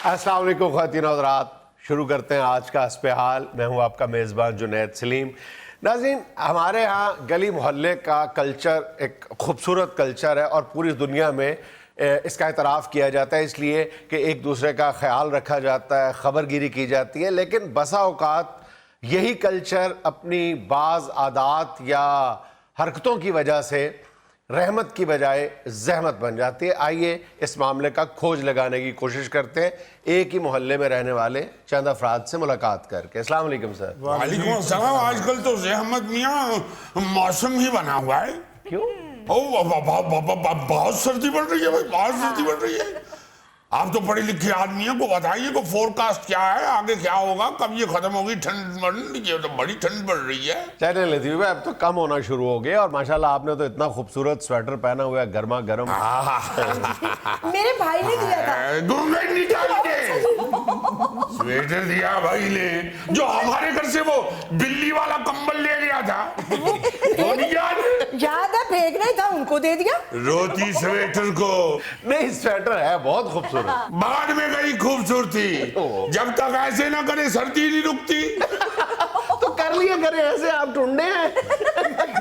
अस्सलाम वालेकुम ख़वातीन और हज़रात, शुरू करते हैं आज का हस्बे हाल। मैं हूं आपका मेज़बान जुनैद सलीम। नाज़रीन, हमारे यहाँ गली मोहल्ले का कल्चर एक खूबसूरत कल्चर है और पूरी दुनिया में इसका एतराफ़ किया जाता है, इसलिए कि एक दूसरे का ख्याल रखा जाता है, ख़बरगिरी की जाती है। लेकिन बसा औक़ात यही कल्चर अपनी बाज़ आदात या हरकतों की वजह से रहमत की बजाय ज़हमत बन जाती है। आइए इस मामले का खोज लगाने की कोशिश करते हैं एक ही मोहल्ले में रहने वाले चंद अफराद से मुलाकात करके। अस्सलाम वालेकुम सर। वालेकुम अस्सलाम। आजकल तो ज़हमत मियाँ मौसम ही बना हुआ है। क्यों? बहुत सर्दी बढ़ रही है भाई, बहुत सर्दी बढ़ रही है। आप तो पढ़े लिखे आदमी हैं, को बताइए को फोरकास्ट क्या है, आगे क्या होगा, कब ये खत्म होगी ठंड? ये तो बड़ी ठंड बढ़ रही है। चलिए लतीफ़ भाई, अब तो कम होना शुरू हो गया और माशाल्लाह आपने तो इतना खूबसूरत स्वेटर पहना हुआ है, गर्मा गर्म। मेरे भाई ने दिया था। घूंघट निकाल के स्वेटर दिया भाई ने, जो हमारे घर से वो बिल्ली वाला कंबल ले गया था। याद है, फेंकना ही था, उनको दे दिया। रोती स्वेटर को नहीं, स्वेटर है बहुत खूबसूरत। बाद में गई खूबसूरती, जब तक ऐसे ना करे सर्दी नहीं रुकती। तो कर लिया करे ऐसे, आप टुंडे हैं।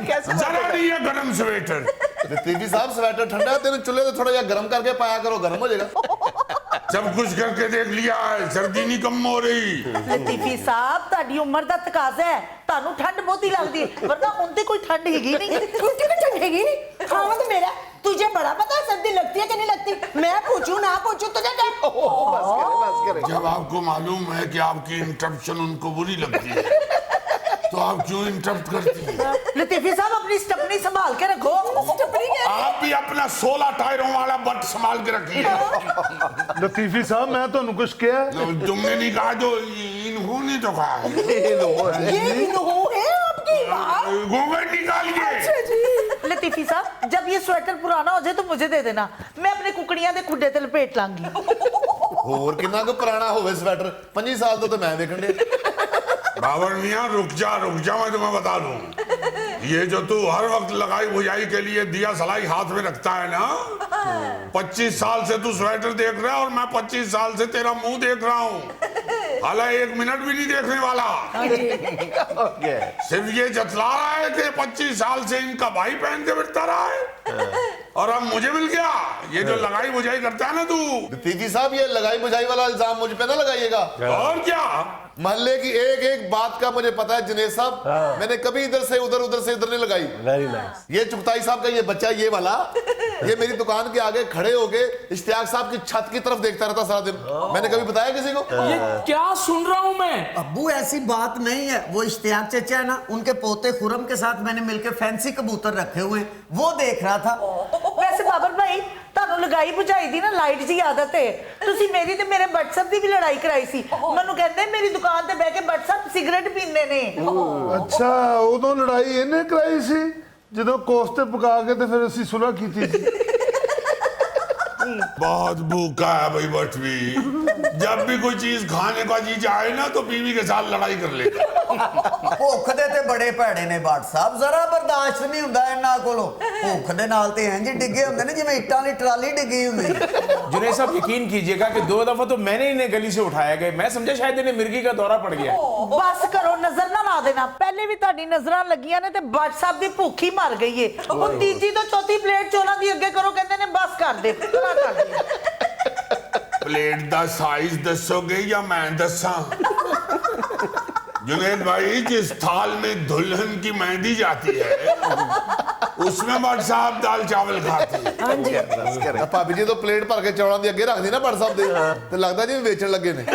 कैसे जरा नहीं है गरम स्वेटर। लतीफी साहब स्वेटर ठंडा है, तेरे चूल्हे तो थोड़ा या गर्म करके पाया करो, गर्म हो जाएगा। सब कुछ करके देख लिया है, सर्दी नहीं कम हो रही। लतीफी साहब, ताड़ी उम्र दा तकाजा है, तानू ठंड बहुती लगदी है, वरना उनते कोई ठंड हैगी नहीं। उनते भी ठंड हैगी नहीं। खावा तो मेरा, तुझे बड़ा पता है सर्दी लगती है कि नहीं लगती। मैं पूछूं ना पूछूं तुझे क्या? बस करें। जब आपको मालूम है कि आपकी इंटरप्शन उनको बुरी लगती है, तो आप क्यों इंटरप्ट करती हैं? लतीफी साहब, अपनी स्टपनी संभाल के रखो। स्टपनी क्या? आप भी अपना 16 टायरों वाला बट संभाल के रखिए। लतीफी साहब, मैं तो कुछ किया तुमने नहीं कहा, तो इन्होंने तो कहा है। ये इन्हों है आपकी बात। घूंघट निकालिए। लतीफी साहब, जब ये स्वेटर पुराना हो जाए तो मुझे दे देना, मैं अपने कुकड़ियां दे खुड्डे ते लपेट लांगी। होर कितना को पुराना होवे स्वेटर, 25 साल तो मैं देखण दे। बाबर मियाँ रुक जा, मैं तुम्हें बता दूं, ये जो तू हर वक्त लगाई बुझाई के लिए दिया सलाई हाथ में रखता है ना, 25 साल से तू स्वेटर देख रहा है और मैं 25 साल से तेरा मुंह देख रहा हूँ। हालांकि 1 मिनट भी नहीं देखने वाला। सिर्फ ये जतला रहा है कि 25 साल से इनका भाई पहन के बिठता रहा है और अब मुझे मिल गया। ये जो लगाई बुझाई करता है ना तू। लतीफी साहब, ये लगाई बुझाई वाला इल्जाम मुझ पे ना लगाइएगा। और क्या? मोहल्ले की एक एक बात का मुझे पता है जुनैद साहब। मैंने कभी इधर से उधर, उधर से इधर नहीं लगाई। Very nice. ये चुगताई साहब का ये बच्चा, ये वाला, ये मेरी दुकान के आगे खड़े होके इश्तियाक साहब की छत की तरफ देखता रहता सारा दिन। मैंने कभी बताया किसी को? ये क्या सुन रहा हूं मैं? अब्बू, ऐसी बात नहीं है। वो इश्तियाक चचा है ना, उनके पोते खुरम के साथ मैंने मिलकर फैंसी कबूतर रखे हुए, वो देख रहा था। वैसे बाबर भाई, ਤੁਹਾਨੂੰ ਲਗਾਈ ਬੁਝਾਈ ਦੀ ਨਾ ਲਾਈਟ ਜੀ ਆਦਤ ਹੈ। ਤੁਸੀਂ ਮੇਰੀ ਤੇ ਮੇਰੇ WhatsApp ਦੀ ਵੀ ਲੜਾਈ ਕਰਾਈ ਸੀ। ਮੈਨੂੰ ਕਹਿੰਦੇ ਮੇਰੀ ਦੁਕਾਨ ਤੇ ਬਹਿ ਕੇ WhatsApp ਸਿਗਰਟ ਪੀਂਦੇ ਨੇ। ਅੱਛਾ, ਉਦੋਂ ਲੜਾਈ ਇਹਨੇ ਕਰਾਈ ਸੀ ਜਦੋਂ ਕੋਫਤੇ ਪਕਾ ਕੇ ਤੇ ਫਿਰ ਅਸੀਂ ਸੁਲਹ ਕੀਤੀ ਸੀ। बहुत भूखा है भाई बट भी, जब भी कोई चीज खाने का जी चाहे ना तो बीवी के साथ लड़ाई कर लेगा। ਭੁੱਖ ਦੇ ਤੇ ਬੜੇ ਭੈੜੇ ਨੇ ਬਾਟ ਸਾਹਿਬ, ਜ਼ਰਾ ਬਰਦਾਸ਼ਤ ਨਹੀਂ ਹੁੰਦਾ ਇਹਨਾਂ ਕੋਲੋਂ। ਭੁੱਖ ਦੇ ਨਾਲ ਤੇ ਇੰਜ ਡਿੱਗੇ ਹੁੰਦੇ ਨੇ ਜਿਵੇਂ ਇੱਟਾਂ ਦੀ ਟਰਾਲੀ ਡਿੱਗੀ ਹੁੰਦੀ। जुनैद साहब, यकीन कीजिएगा कि 2 दफा तो मैंने इन्हें गली से उठाया गया। मैं समझा शायद इन्हें मिर्गी का दौरा पड़ गया। ਬਸ ਕਰੋ, ਨਜ਼ਰ ਨਾ ਲਾ ਦੇਣਾ। ਪਹਿਲੇ ਵੀ ਤੁਹਾਡੀ ਨਜ਼ਰਾਂ ਲੱਗੀਆਂ ਨੇ ਤੇ WhatsApp ਦੀ ਭੁੱਖ ਹੀ ਮਰ ਗਈ ਏ। ਹੁਣ ਤੀਜੀ ਤੋਂ ਚੌਥੀ ਪਲੇਟ ਚੋਲਾਂ ਦੀ ਅੱਗੇ ਕਰੋ, ਕਹਿੰਦੇ ਨੇ ਬਸ ਕਰ ਦੇ। प्लेट दा साइज दसोगे या मैं दसा? जुनैद भाई, जिस थाल में दुल्हन की मेहंदी जाती है उसमें बट साहब दाल चावल खाते हैं। भाभी जी तो प्लेट भर के चौड़ां दी अगे रख दी ना बट साहब दे, ते लगदा जिवें बेचण लगे ने।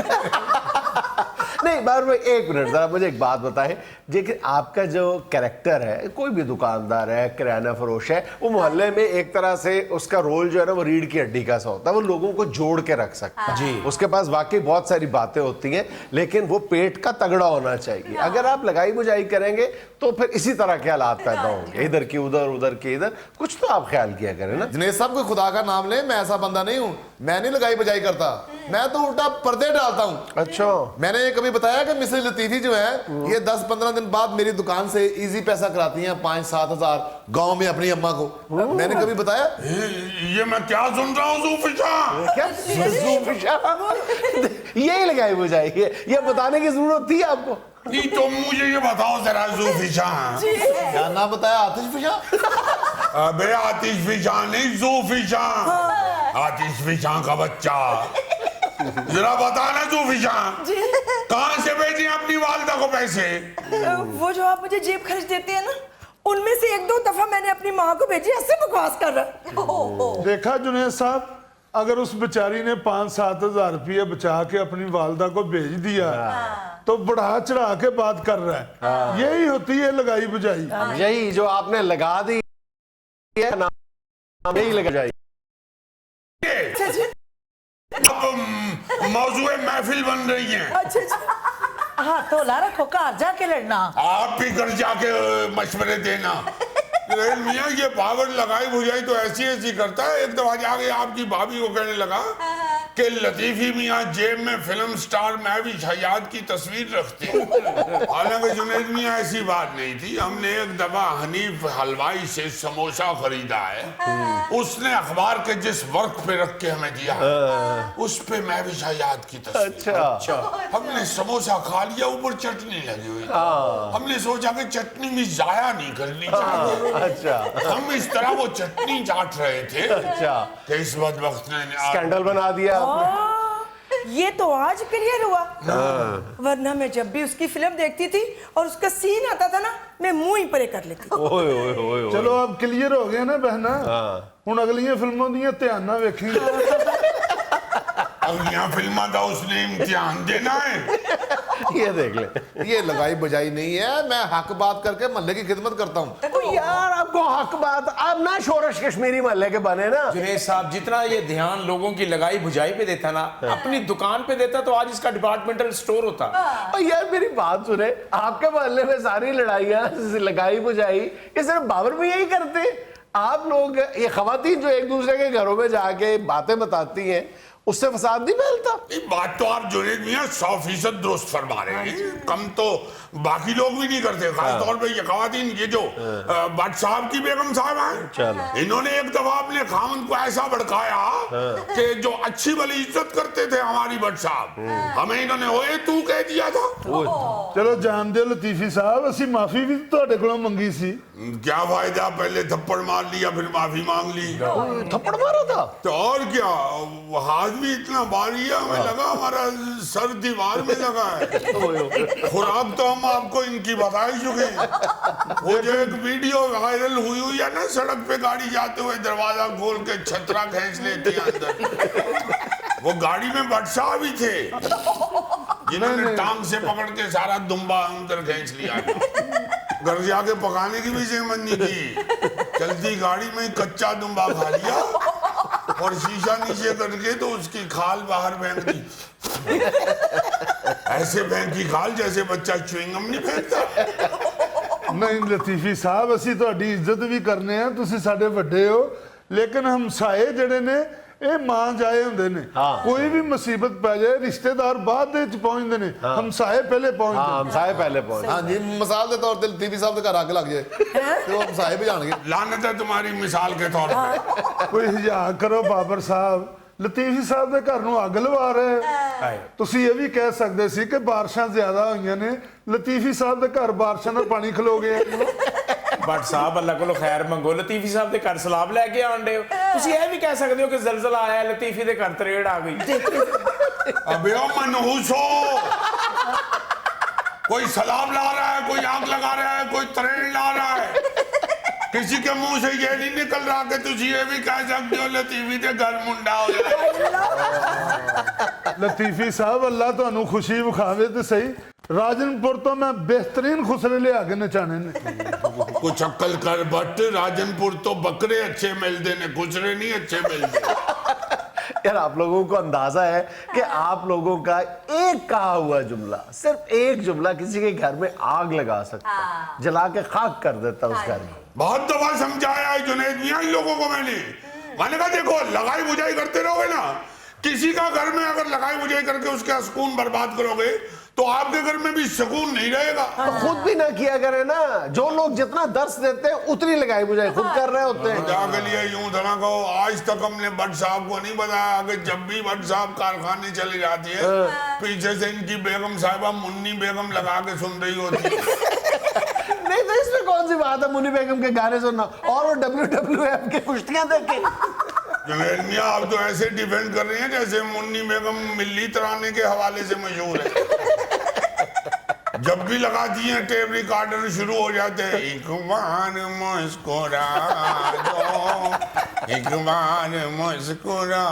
नहीं बार भाई, एक मिनट जरा मुझे एक बात बताएं जी कि आपका जो कैरेक्टर है, कोई भी दुकानदार है, किराना फरोश है, वो मोहल्ले में एक तरह से उसका रोल जो है ना वो रीढ़ की हड्डी का सा होता है। वो लोगों को जोड़ के रख सकता है जी। उसके पास वाकई बहुत सारी बातें होती हैं, लेकिन वो पेट का तगड़ा होना चाहिए। अगर आप लगाई बुझाई करेंगे तो फिर इसी तरह के हालात पैदा होंगे, इधर की उधर, उधर की इधर। कुछ तो आप ख्याल किया करें ना। जुनैद साहब, कोई खुदा का नाम ले, मैं ऐसा बंदा नहीं हूँ। मैं नहीं लगाई बजाई करता, मैं तो उल्टा पर्दे डालता हूँ। अच्छा, मैंने ये कभी बताया कि मिसेस लतीफी जो है ये 10-15 दिन बाद मेरी दुकान से इजी पैसा कराती हैं 5-7 हजार गांव में अपनी अम्मा को। मैंने कभी बताया? ये मैं क्या सुन रहा हूँ ज़ूफी शाह? क्या ज़ूफी शाह? यही लगाई बुझाई है, ये बताने की जरूरत थी आपको? नहीं तो मुझे ये बताओ जरा ज़ूफी शाह, क्या नाम बताया? आतिश फिशा? अबे आतिश फिशां नहीं, ज़ूफी शाह, आतिश फिशां का बच्चा। जरा बताना ज़ूफी शाह, कहाँ से भेजी अपनी वालदा को पैसे? वो जो आप मुझे जेब खर्च देते हैं ना, उनमें से 1-2 दफा मैंने अपनी माँ को भेजी। ऐसे बकवास कर रहा। देखा जुनेद साहब, अगर उस बेचारी ने 5-7 हजार रुपये बचा के अपनी वालदा को भेज दिया तो बढ़ा चढ़ा के बात कर रहा है। यही होती है लगाई बुझाई। यही जो आपने लगा दी है ना, यही लगा जाए। अब मौजूए महफिल बन रही है, अच्छा अच्छा। हाँ तो ला रखो, घर जाके लड़ना। आप भी घर जाके मशवरे देना। रेल मियाँ ये पावर लगाई बुझाई तो ऐसी ऐसी करता है। एक दफा जाके आपकी भाभी को कहने लगा कि लतीफी मियाँ जेब में फिल्म स्टार महविश हयात की तस्वीर रखते हैं। हालांकि जुनैद मियाँ ऐसी बात नहीं थी। हमने एक दफा हनीफ हलवाई से समोसा खरीदा है, उसने अखबार के जिस वर्क पे रख के हमें दिया उस पे महविश हयात की तस्वीर। अच्छा, हमने समोसा खा लिया, ऊपर चटनी लगी हुई। हमने सोचा कि चटनी भी जाया नहीं करनी चाहिए। अच्छा, हम इस तरह वो चटनी चाट रहे थे अच्छा, कि इस बदबख्त ने स्कैंडल बना दिया आपने। ये तो आज क्लियर हुआ, वरना मैं जब भी उसकी फिल्म देखती थी और उसका सीन आता था ना, मैं मुंह ही परे कर लेती। ओए ओए ओए ओए। चलो अब क्लियर हो गया ना बहना, हुण अगलियां फिल्मों दी ध्यान ना वेखी। अगलियां फिल्मा का उसने इम्तिहान देना है। ये देख ले, ये लगाई बजाई नहीं है, मैं हक बात करके मोहल्ले की खिदमत करता हूँ। तो यार आपको हक बात, आप ना शोरश कश्मीरी मोहल्ले के बने ना। जुनेद साहब, जितना ये ध्यान लोगों की लगाई बुझाई पे देता ना, अपनी दुकान पे देता तो आज इसका डिपार्टमेंटल स्टोर होता। और यार मेरी बात सुने, आपके मोहल्ले में सारी लड़ाइयाँ लगाई बुझाई ये सिर्फ बाबर भी यही करते? आप लोग, ये खवातीन जो एक दूसरे के घरों में जाके बातें बताती हैं, उससे फसाद नहीं फैलता? ये बात तो आप जुनैद मियाँ 100% दुरुस्त फरमा रहे हैं। कम तो बाकी लोग भी नहीं करते, खास तौर पे ये खवातीन, ये जो भट्ट साहब की बेगम साहब हैं, इन्होंने एक दफा अपने खामन को ऐसा भड़काया कि जो अच्छी भली इज्जत करते थे हमारी भट्ट साहब, हमें इन्होंने ओए तू कह दिया था। चलो जान दे लतीफी साहब, असी माफी भी ਤੁਹਾਡੇ ਕੋਲੋਂ मंगी सी। क्या फायदा, पहले थप्पड़ मार लिया फिर माफी मांग ली। थप्पड़ मारा था? तो और क्या, हाथ भी इतना भारी है, हमें लगा हमारा सर दीवार में लगा है। खुराक तो हम आपको इनकी बता ही चुके हैं। वो जो एक वीडियो वायरल हुई है ना, सड़क पे गाड़ी जाते हुए दरवाजा खोल के छतरा खींच लेती है अंदर, वो गाड़ी में भट्ट साहब ही थे जिन्होंने टांग से पकड़ के सारा दुम्बा अंदर खींच लिया। घर जाके पकाने की भी जहमत नहीं की, चलती गाड़ी में कच्चा दुम्बा खा लिया और शीशा नीचे करके तो उसकी खाल बाहर फेंक दी। ऐसे फेंकी खाल जैसे बच्चा च्युइंगम नहीं फेंकता। नहीं लतीफी साहब, ਅਸੀਂ ਤੁਹਾਡੀ ਇੱਜ਼ਤ ਵੀ ਕਰਨੇ ਆ, ਤੁਸੀਂ ਸਾਡੇ ਵੱਡੇ ਹੋ, ਲੇਕਿਨ ਹਮਸਾਏ ਜਿਹੜੇ ਨੇ ਇਹ ਮਾਂ ਜਾਏ ਹੁੰਦੇ ਨੇ। ਕੋਈ ਵੀ ਮੁਸੀਬਤ ਪੈ ਜਾਏ ਰਿਸ਼ਤੇਦਾਰ ਬਾਅਦ ਦੇ ਵਿੱਚ ਪਹੁੰਚਦੇ ਨੇ, ਹਮਸਾਏ ਪਹਿਲੇ ਪਹੁੰਚਦੇ हाँ, हम साहे पहले पहुंचे। हाँ जी, मिसाल के तौर पे लतीफी साहब के घर आग लग जाए तो वो हमसाए भी जाएंगे। लानत है तुम्हारी मिसाल के तौर पे। ਕੋਈ ਹਿਜਾਕ ਕਰੋ ਬਾਬਰ ਸਾਹਿਬ, ਲਤੀਫੀ ਸਾਹਿਬ ਦੇ ਘਰ ਨੂੰ ਅੱਗ ਲਵਾ ਰਹੇ। ਤੁਸੀਂ ਇਹ ਵੀ ਕਹਿ ਸਕਦੇ ਸੀ ਕਿ ਬਾਰਿਸ਼ਾਂ ਜ਼ਿਆਦਾ ਹੋਈਆਂ ਨੇ, ਲਤੀਫੀ ਸਾਹਿਬ ਦੇ ਘਰ ਬਾਰਿਸ਼ਾਂ ਨਾਲ ਪਾਣੀ ਖਲੋ ਗਿਆ। भट्ट साहब, अल्लाह को खैर मंगो, लतीफी साहब के घर सलाब लेके आंडे हो। तुसी ये भी कह सकते हो कि जलजला आया, लतीफी के घर तरेड़ आ गई। अबे ओ मनहूस हो, कोई सलाब ला रहा है, कोई आग लगा रहा है, कोई तरेड़ ला रहा है। किसी के मुंह से ये नहीं निकल रहा कि तुझे ये भी कह सकते हो लतीफी के घर मुंडा हो जाए। ਲਤੀਫੀ ਸਾਹਿਬ, ਅੱਲਾ ਤੁਹਾਨੂੰ ਖੁਸ਼ੀ ਵਿਖਾਵੇ ਤੇ ਸਹੀ, ਰਾਜਨਪੁਰ ਤੋਂ ਮੈਂ ਬਿਹਤਰੀਨ ਖੁਸਰੇ ਲਿਆ ਕੇ ਨਚਾਣੇ ਨੇ। कुछ अक्ल कर बट, राजनपुर तो बकरे अच्छे मिलते ने, गुजरे नहीं अच्छे मिलते। यार आप लोगों को अंदाजा है कि आप लोगों का एक कहा हुआ जुमला, सिर्फ एक जुमला किसी के घर में आग लगा सकता, जला के खाक कर देता उस घर में। बहुत दफा समझाया है जुनैद मियां इन लोगों को मैंने میں نے کہا دیکھو لگائی بجائی کرتے رہو گے نا, کسی کا گھر میں اگر لگائی بجائی کر کے اس کا سکون برباد کرو گے تو آپ کے گھر میں بھی سکون نہیں رہے گا. تو خود بھی نہ کیا کرے نا, جو لوگ جتنا درس دیتے ہیں اتنی لگائی بجائی خود کر رہے ہوتے ہیں. خدا کے لیے یوں تھا نا کہو, آج تک ہم نے بٹ صاحب کو نہیں بتایا کہ جب بھی بٹ صاحب کارخانے چلی جاتی ہے پیچھے سے ان کی بیگم صاحبہ منی بیگم لگا کے سن رہی ہوتی ہے. نہیں تو اس میں کون سی بات ہے منی بیگم کے گانے سننا اور وہ WWF کے کشتیاں دیکھیں. جنید میاں آپ تو ایسے ڈیفینڈ کر رہی ہیں جیسے منی بیگم ملی ترانے کے حوالے سے مشہور ہے. جب بھی لگاتی ہیں ٹیپ ریکارڈر شروع ہو جاتے ہیں, ایک بار مسکرا دو, ایک بار مسکرا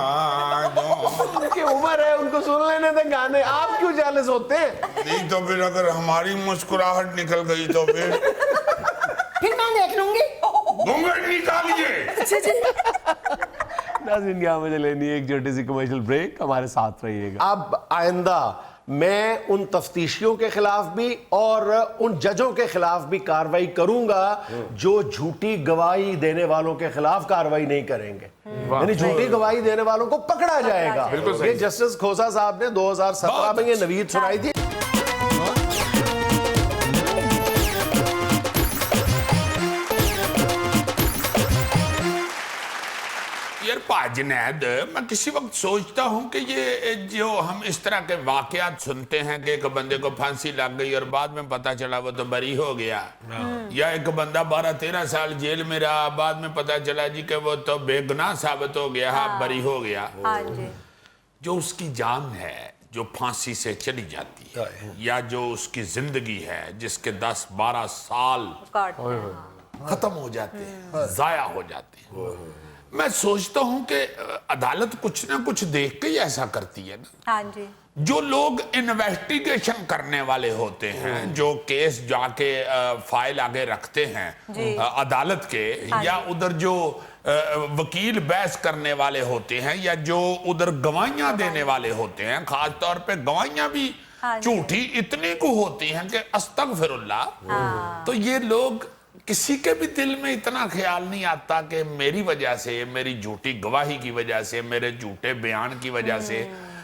دو. ان کی عمر ہے, ان کو سن لینے دیں گانے, آپ کیوں جالس ہوتے ہیں؟ نہیں تو پھر اگر ہماری مسکراہٹ نکل گئی تو پھر میں دیکھ لوں گی. گھونگھٹ نکالیے. ناظرین یہاں مجھے لینی ہے ایک چھوٹی سی کمرشل بریک, ہمارے ساتھ رہیے گا. اب آئندہ میں ان تفتیشیوں کے خلاف بھی اور ان ججوں کے خلاف بھی کاروائی کروں گا جو جھوٹی گواہی دینے والوں کے خلاف کاروائی نہیں کریں گے, یعنی جھوٹی گواہی دینے والوں کو پکڑا جائے گا. یہ جسٹس کھوسا صاحب نے 2017 میں یہ نوید سنائی تھی. یار جنید, میں کسی وقت سوچتا ہوں کہ یہ جو ہم اس طرح کے واقعات سنتے ہیں کہ ایک بندے کو پھانسی لگ گئی اور بعد میں پتا چلا وہ تو بری ہو گیا, یا ایک بندہ 12-13 سال جیل میں رہا, بعد میں پتا چلا جی کہ وہ تو بے گناہ ثابت ہو گیا, بری ہو گیا. جو اس کی جان ہے جو پھانسی سے چلی جاتی ہے, یا جو اس کی زندگی ہے جس کے 10-12 سال ختم ہو جاتے ہیں, ضائع ہو جاتے ہیں, میں سوچتا ہوں کہ عدالت کچھ نہ کچھ دیکھ کے ہی ایسا کرتی ہے نا. جو لوگ انویسٹیگیشن کرنے والے ہوتے ہیں, جو کیس جا کے فائل آگے رکھتے ہیں عدالت کے, یا ادھر جو وکیل بحث کرنے والے ہوتے ہیں, یا جو ادھر گواہیاں دینے والے ہوتے ہیں, خاص طور پہ گواہیاں بھی جھوٹی اتنے کو ہوتی ہیں کہ استغفر اللہ, تو یہ لوگ کسی کے بھی دل میں اتنا خیال نہیں آتا کہ میری وجہ سے, میری جھوٹی گواہی کی وجہ سے, میرے جھوٹے بیان کی وجہ سے,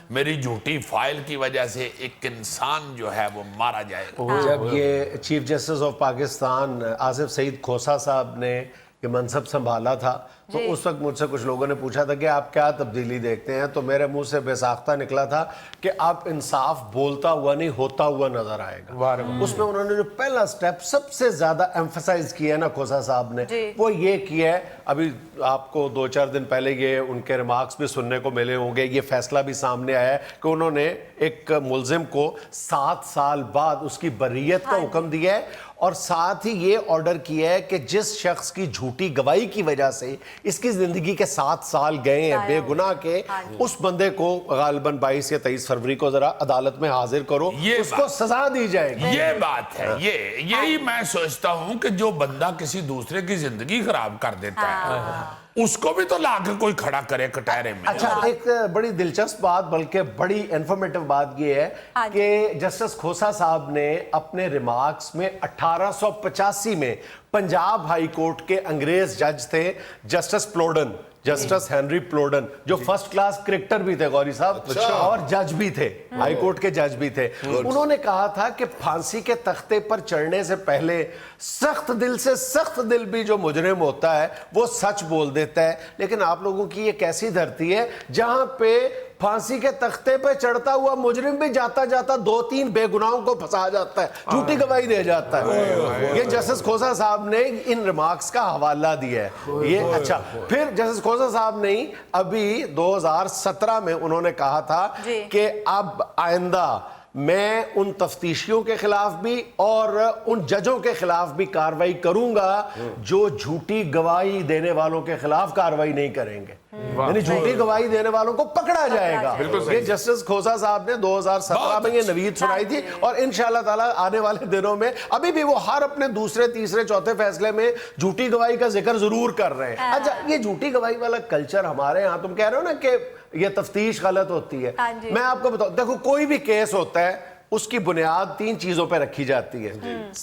میری جھوٹی فائل کی وجہ سے ایک انسان جو ہے وہ مارا جائے گا. جب یہ chief justice of Pakistan Asif Saeed Khosa صاحب نے یہ منصب سنبھالا تھا تو اس وقت مجھ سے کچھ لوگوں نے پوچھا تھا کہ آپ کیا تبدیلی دیکھتے ہیں, تو میرے منہ سے بے ساختہ نکلا تھا کہ آپ انصاف بولتا ہوا نہیں ہوتا ہوا نظر آئے گا. اس میں انہوں نے جو پہلا سٹیپ سب سے زیادہ ایمفسائز کیا ہے نا کھوسا صاحب نے, وہ یہ کیا ہے, ابھی آپ کو 2-4 دن پہلے یہ ان کے ریمارکس بھی سننے کو ملے ہوں گے, یہ فیصلہ بھی سامنے آیا ہے کہ انہوں نے ایک ملزم کو 7 سال بعد اس کی بریت کا حکم دیا ہے, اور ساتھ ہی یہ آرڈر کیا ہے کہ جس شخص کی جھوٹی گواہی کی وجہ سے اس کی زندگی کے 7 سال گئے ہیں بے گناہ کے, اس بندے کو غالباً 22 یا 23 فروری کو ذرا عدالت میں حاضر کرو, اس کو سزا دی جائے گی. یہ بات ہے, یہی میں سوچتا ہوں کہ جو بندہ کسی دوسرے کی زندگی خراب کر دیتا ہے اس کو بھی تو لا کے کوئی کھڑا کرے کٹہرے میں. اچھا, ایک بڑی دلچسپ بات, بلکہ بڑی انفارمیٹو بات یہ ہے کہ جسٹس کھوسا صاحب نے اپنے ریمارکس میں 1885 میں پنجاب ہائی کورٹ کے انگریز جج تھے جسٹس پلوڈن, جسٹس ہنری پلوڈن, جو فرسٹ کلاس کرکٹر بھی تھے غوری صاحب, اور جج بھی تھے, ہائی کورٹ کے جج بھی تھے. انہوں نے کہا تھا کہ پھانسی کے تختے پر چڑھنے سے پہلے سخت دل سے سخت دل بھی جو مجرم ہوتا ہے وہ سچ بول دیتا ہے, لیکن آپ لوگوں کی یہ کیسی دھرتی ہے جہاں پہ پھانسی کے تختے پہ چڑھتا ہوا مجرم بھی جاتا جاتا 2-3 بے گناہوں کو پھنسا جاتا ہے, جھوٹی گواہی دے جاتا ہے. یہ جسٹس کھوسا صاحب نے ان ریمارکس کا حوالہ دیا ہے یہ. اچھا, پھر جسٹس کھوسا صاحب نے ابھی 2017 میں انہوں نے کہا تھا کہ اب آئندہ میں ان تفتیشیوں کے خلاف بھی اور ان ججوں کے خلاف بھی کاروائی کروں گا جو جھوٹی گواہی دینے والوں کے خلاف کاروائی نہیں کریں گے, یعنی جھوٹی گواہی دینے والوں کو پکڑا جائے گا. یہ جسٹس کھوسا صاحب نے 2017 میں یہ نوید سنائی تھی, اور انشاءاللہ تعالی آنے والے دنوں میں ابھی بھی وہ ہر اپنے دوسرے تیسرے چوتھے فیصلے میں جھوٹی گواہی کا ذکر ضرور کر رہے ہیں. اچھا, یہ جھوٹی گواہی والا کلچر ہمارے ہاں, تم کہہ رہے ہو نا کہ یہ تفتیش غلط ہوتی ہے, میں آپ کو بتاؤں, دیکھو کوئی بھی کیس ہوتا ہے اس کی بنیاد 3 چیزوں پہ رکھی جاتی ہے.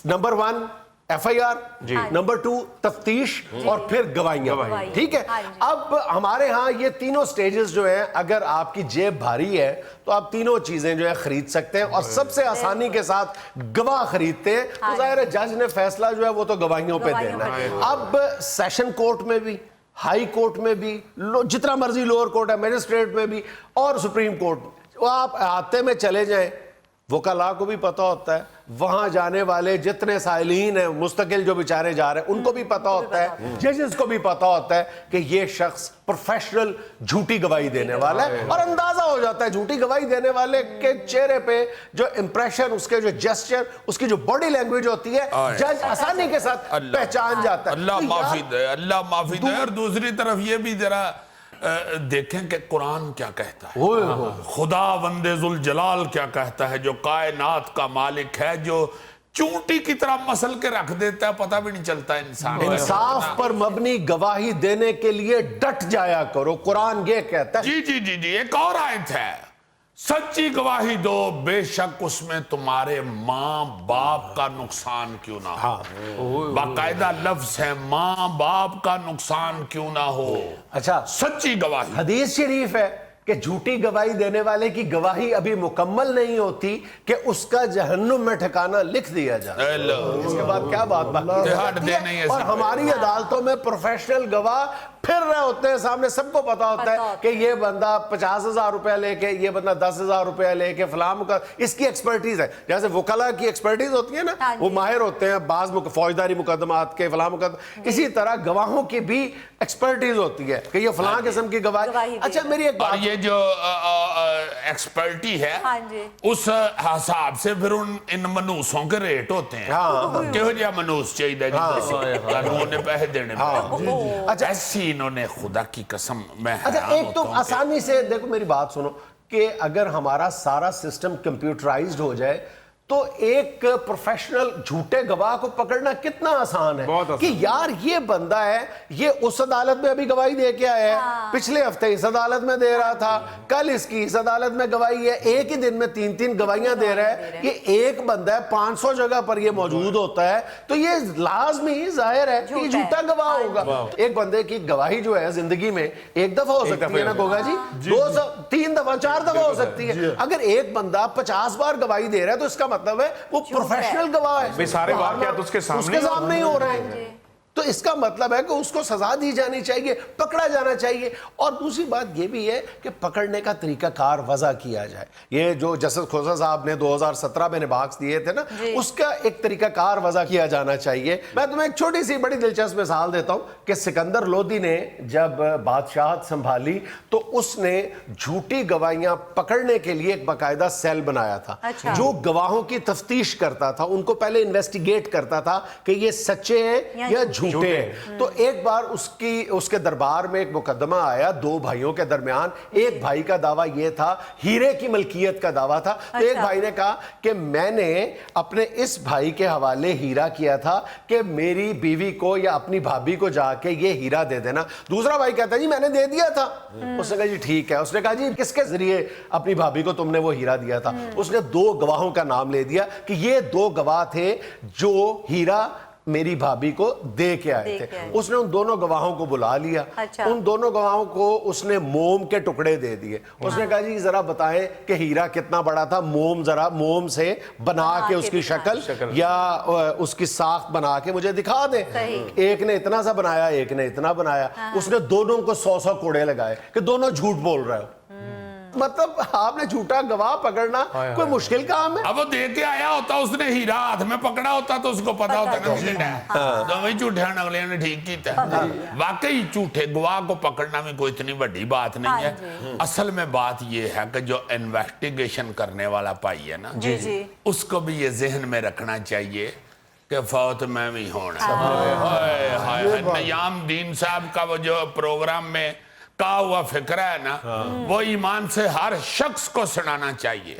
نمبر 1 FIR, नंबर 2 तफ्तीश और फिर गवाहियां। ठीक है, अब हमारे यहाँ ये तीनों स्टेजेस जो हैं, अगर आपकी जेब भारी है तो आप तीनों चीजें जो है खरीद सकते हैं और सबसे आसानी के साथ गवाह खरीदते हैं। तो जाहिर है जज ने फैसला जो है वो तो गवाहियों पे देना है। अब सेशन कोर्ट में भी, हाई कोर्ट में भी, जितना मर्जी लोअर कोर्ट है, मजिस्ट्रेट में भी और सुप्रीम कोर्ट में, वो आप अहाते में चले जाएं, वकाला को भी पता होता है, वहां जाने वाले जितने साइलीन हैं मुस्तकिल जो बेचारे जा रहे हैं उनको भी पता होता है, जजेस को भी पता होता है कि ये शख्स प्रोफेशनल झूठी गवाही देने वाला है। और अंदाजा हो जाता है झूठी गवाही देने वाले के चेहरे पे जो इंप्रेशन, उसके जो जेस्चर, उसकी जो बॉडी लैंग्वेज होती है, जज आसानी के साथ पहचान जाता है। अल्लाह माफी दे, अल्लाह माफी दे। और दूसरी तरफ ये भी जरा देखें कि कुरान क्या कहता है, खुदा वंदे-जुल जलाल क्या कहता है, जो कायनात का मालिक है, जो चूंटी की तरह मसल के रख देता है, पता भी नहीं चलता इंसान। इंसाफ पर मबनी गवाही देने के लिए डट जाया करो, कुरान ये कहता है। जी जी जी जी, एक और आयत है, सच्ची गवाही दो, बेशक उसमें तुम्हारे माँ बाप का नुकसान क्यों ना हो। बाकायदा लफ्ज है, माँ बाप का नुकसान क्यों ना हो। अच्छा, सच्ची गवाही। हदीस शरीफ है कि झूठी गवाही देने वाले की गवाही अभी मुकम्मल नहीं होती कि उसका जहन्नुम में ठिकाना लिख दिया जाए। इसके बाद क्या बात बाकी है? और हमारी अदालतों में प्रोफेशनल गवाह फिर रहे होते हैं सामने, सबको पता होता है कि ये बंदा 50,000 रुपया लेके, ये बंदा 10,000 रुपया लेके फलाम का, इसकी एक्सपर्टीज है। जैसे वकला की एक्सपर्टीज होती है ना, वो माहिर होते हैं बाज फौजदारी मुकदमात के, फलां मुकदमा, इसी तरह गवाहों की भी एक्सपर्टीज होती है कि ये फलां किस्म की गवाही। अच्छा, मेरी एक बात, ये जो एक्सपर्टी है, उस हिसाब से फिर इन मनूसों के रेट होते हैं। क्यों जिहा मनूस चाहिए कानून ने पैसे देने। अच्छा, ऐसी इन्होंने खुदा की कसम। मैं अच्छा, एक तो आसानी से देखो, मेरी बात सुनो, कि अगर हमारा सारा सिस्टम कंप्यूटराइज्ड हो जाए तो एक प्रोफेशनल झूठे गवाह को पकड़ना कितना आसान है कि यार ये बंदा है, ये उस अदालत में अभी गवाही दे के आया है, पिछले हफ्ते इस अदालत में दे रहा था, कल इसकी इस अदालत में गवाही है, एक ही दिन में 3-3 गवाहियां दे रहा है। ये एक बंदा है, 500 जगह पर ये मौजूद होता है, तो ये लाजमी जाहिर है कि झूठा गवाह होगा। एक बंदे की गवाही जो है जिंदगी में एक दफा हो सकती है ना गोगा जी, 2 3 दफा 4 दफा हो सकती है। अगर एक बंदा 50 बार गवाही दे रहा है तो इसका मतलब है वो प्रोफेशनल गवाह है, सारे वाकयात उसके सामने ही हो रहे हैं। तो इसका मतलब है कि उसको सजा दी जानी चाहिए, पकड़ा जाना चाहिए। और दूसरी बात यह भी है कि पकड़ने का तरीकाकार वजह किया जाए। ये जो जस्टिस खोसा साहब ने 2017 में निबाक्स दिए थे ना, उसका एक तरीकाकार वजह किया जाना चाहिए। मैं तुम्हें एक छोटी सी बड़ी दिलचस्प मिसाल देता हूं कि सिकंदर लोदी ने जब बादशाहत संभाली तो उसने झूठी गवाहियां पकड़ने के लिए एक बाकायदा सेल बनाया था। जो गवाहों की तफ्तीश करता था, उनको पहले इन्वेस्टिगेट करता था कि ये सच्चे हैं या झूठे। तो एक बार उसके दरबार में एक मुकदमा आया 2 भाइयों के दरमियान। एक भाई का दावा यह था, हीरे की मलकियत का दावा था। तो एक भाई ने कहा कि मैंने अपने इस भाई के हवाले हीरा किया था कि मेरी बीवी को या अपनी भाभी को जाके ये हीरा दे देना। दूसरा भाई कहता है जी मैंने दे दिया था। उसने कहा जी ठीक है। उसने कहा जी किसके जरिए अपनी भाभी को तुमने वो हीरा दिया था? उसने 2 गवाहों का नाम ले दिया कि ये 2 गवाह थे जो हीरा मेरी भाभी को दे के आए थे। उसने उन दोनों गवाहों को बुला लिया। उन दोनों गवाहों को उसने मोम के टुकड़े दे दिए। उसने कहा जी जरा बताएं कि हीरा कितना बड़ा था, मोम से बना के उसकी शक्ल या उसकी साख बना के मुझे दिखा दे। एक ने इतना सा बनाया, एक ने इतना बनाया। उसने दोनों को 100-100 कोड़े लगाए कि दोनों झूठ बोल रहे हो। मतलब आपने झूठा गवाह पकड़ना कोई मुश्किल काम है? अब वो दे के आया होता, उसने हीरा हाथ में पकड़ा होता तो उसको पता होता ना वही झूठे अगले ने ठीक किया। वाकई झूठे गवाह को पकड़ना में कोई इतनी बड़ी बात नहीं है। असल में बात ये है कि जो इन्वेस्टिगेशन करने वाला भाई है ना, उसको भी ये जहन में रखना चाहिए कि फौत में भी होना। नयाम दीन साहब का वो जो प्रोग्राम में का हुआ फिक्र है ना, वो ईमान से हर शख्स को सुनाना चाहिए।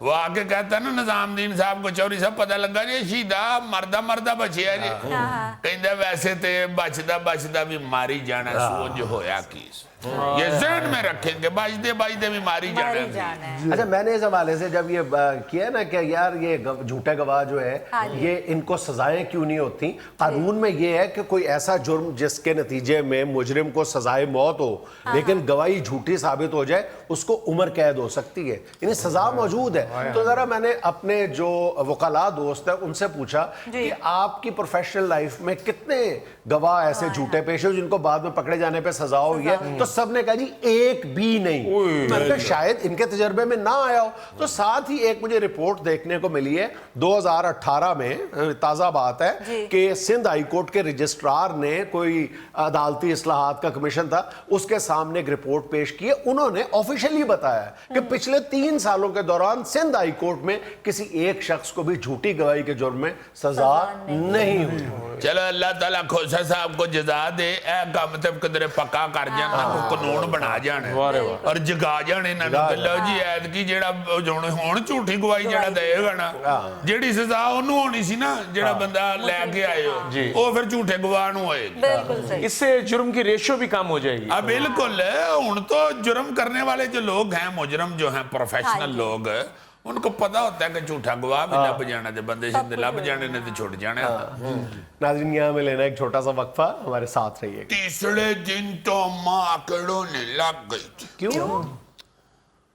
वो आके कहता है ना निजामुद्दीन साहब को, चौधरी साहब पता लगा जी शहीदा मरदा बचिया जी, कहता वैसे ते बचदा भी मारी जाना, सो जो होया की ये जहन में रखेंगे, बाजदे बाजदे भी मारी जाना है। अच्छा, मैंने इस हवाले से जब ये किया ना कि यार ये झूठे गवाह जो है ये इनको सजाएं क्यों नहीं होती, कानून में ये है कि कोई ऐसा जुर्म जिसके नतीजे में मुजरिम को सजाए मौत हो लेकिन गवाही झूठी साबित हो जाए उसको उम्र कैद हो सकती है, यानी सजा मौजूद है। तो जरा मैंने अपने जो वकाला दोस्त है उनसे पूछा कि आपकी प्रोफेशनल लाइफ में कितने गवाह ऐसे झूठे पेश हुए जिनको बाद में पकड़े जाने पे सजा हुई है, तो सबने कहा जी एक भी नहीं। मैंने कहा शायद इनके तजर्बे में ना आया हो। तो साथ ही एक मुझे रिपोर्ट देखने को मिली है 2018 में, ताजा बात है कि सिंध हाई कोर्ट के रजिस्ट्रार ने, कोई अदालती इस्लाहात का कमीशन था, उसके सामने एक रिपोर्ट पेश की है। उन्होंने ऑफिशियली बताया कि पिछले 3 सालों के दौरान सिंध हाई कोर्ट में किसी एक शख्स को भी झूठी गवाही के जुर्म में सजा नहीं हुई। चलो अल्लाह ताला खोसा साहब को जजा दे, ए काम ते किधरे पक्का कर जाना, कानून बना जाने और जगा जाने ना। लो जी ऐद की जेड़ा हुण झूठी गवाही जेड़ा देगा ना, जेड़ी सजा ओनू होनी सी ना, जेड़ा बंदा लेके आए हो वो फिर झूठे गवाह नू होएगी। बिल्कुल सही। इससे जुर्म की रेशियो भी कम हो जाएगी। बिल्कुल। हुण तो जुर्म करने वाले जो लोग हैं, मुजरम जो हैं, प्रोफेशनल लोग, उनको पता होता है कि झूठा गवाह भी लब जाना, तो बंदे से लब जाने ने तो छुट जाने। नाज़रीन, यहाँ में लेना एक छोटा सा वक्फा, हमारे साथ रहिए। तीसरे दिन तो माँ आकड़ों लग गई थी। क्यों?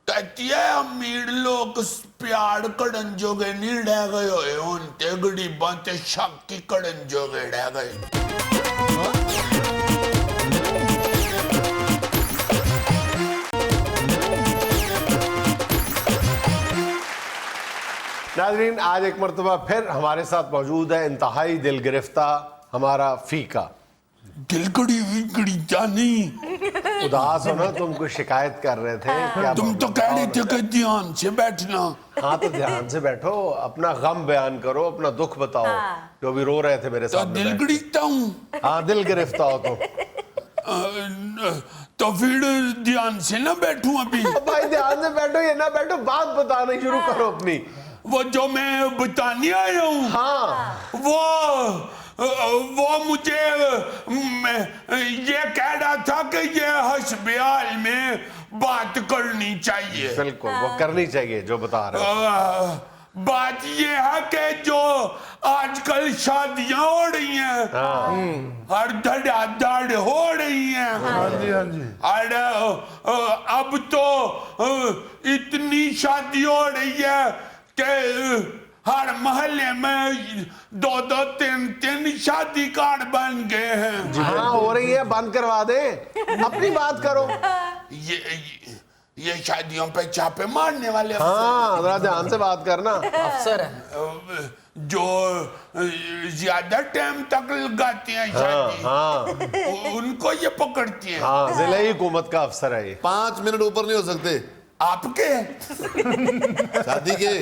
कहती है अमीर लोग प्यार कड़न जोगे नहीं रह गए होए, उनते गरीबां ते शक की कड़न जोगे रह गए। नाज़रीन, आज एक मरतबा फिर हमारे साथ मौजूद है इंतहाई दिल गिरफ्ता हमारा फीका। दिलकड़ी विकड़ी जानी उदास हो ना, तुम कुछ शिकायत कर रहे थे क्या? तुम तो कह रहे थे कि ध्यान से बैठना। हाँ, तो ध्यान से बैठो, अपना गम बयान करो, अपना दुख बताओ, जो भी रो रहे थे मेरे तो साथ। दिल गड़ीता हूँ। हाँ, दिल गिरफ्ता हो तो फिर ध्यान से ना बैठूं अभी। भाई ध्यान से बैठो, ये ना बैठो, बात बताना शुरू करो अपनी। वो जो मैं बताने आया हूँ, हाँ, वो मुझे ये कह रहा था कि ये हस्बयाल में बात करनी चाहिए। बिल्कुल, वो करनी चाहिए जो बता रहे हो। बात ये है कि जो आजकल शादियां हो रही हैं, हर धड़ाधड़ हो रही हैं, हाँ जी, हाँ जी। और अब तो इतनी शादी हो रही है कि हर मोहल्ले में 2-2, 3-3 शादी कार्ड बन गए हैं। हाँ, हो रही है, बंद करवा दे, अपनी बात करो। ये शादियों पे छापे मारने वाले हाँ, जरा ध्यान से बात करना। अफसर है जो ज्यादा टाइम तक लगाते हैं शादी, हाँ, उनको ये पकड़ती है। हाँ, जिले ही हुकूमत का अफसर है ये। 5 मिनट ऊपर नहीं हो सकते आपके शादी के।